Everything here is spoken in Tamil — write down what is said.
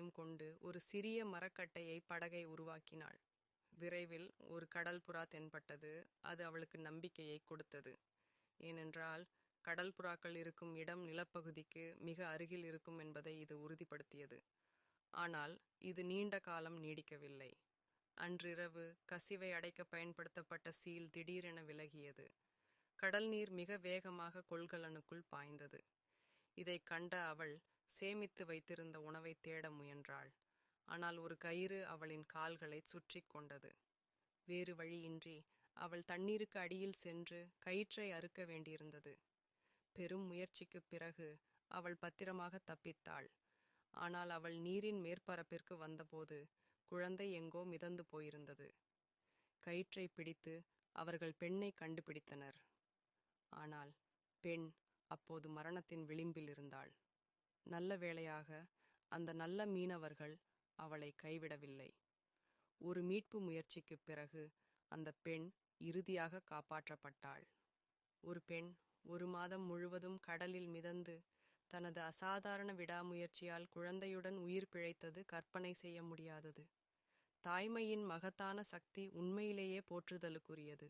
கயிற்றையும் கொண்டு ஒரு சிறிய மரக்கட்டையை படகை உருவாக்கினாள். விரைவில் ஒரு கடல் புறா தென்பட்டது. அது அவளுக்கு நம்பிக்கையை கொடுத்தது. ஏனென்றால் கடல் புறாக்கள் இருக்கும் இடம் நிலப்பகுதிக்கு மிக அருகில் இருக்கும் என்பதை இது உறுதிப்படுத்தியது. ஆனால் இது நீண்ட காலம் நீடிக்கவில்லை. அன்றிரவு கசிவை அடைக்க பயன்படுத்தப்பட்ட சீல் திடீரென விலகியது. கடல் நீர் மிக வேகமாக கொள்கலனுக்குள் பாய்ந்தது. இதை கண்ட அவள் சேமித்து வைத்திருந்த உணவை தேட முயன்றாள். ஆனால் ஒரு கயிறு அவளின் கால்களை சுற்றி கொண்டது. வேறு வழியின்றி அவள் தண்ணீருக்கு அடியில் சென்று கயிற்றை அறுக்க வேண்டியிருந்தது. பெரும் முயற்சிக்குப் பிறகு அவள் பத்திரமாக தப்பித்தாள். ஆனால் அவள் நீரின் மேற்பரப்பிற்கு வந்தபோது குழந்தை எங்கோ மிதந்து போயிருந்தது. கயிற்றை பிடித்து அவர்கள் பெண்ணை கண்டுபிடித்தனர். ஆனால் பெண் அப்போது மரணத்தின் விளிம்பில் இருந்தாள். நல்ல வேளையாக அந்த நல்ல மீனவர்கள் அவளை கைவிடவில்லை. ஒரு மீட்பு முயற்சிக்குப் பிறகு அந்த பெண் இறுதியாக காப்பாற்றப்பட்டாள். ஒரு பெண் 1 மாதம் முழுவதும் கடலில் மிதந்து தனது அசாதாரண விடாமுயற்சியால் குழந்தையுடன் உயிர் பிழைத்தது கற்பனை செய்ய முடியாதது. தாய்மையின் மகத்தான சக்தி உண்மையிலேயே போற்றுதலுக்குரியது.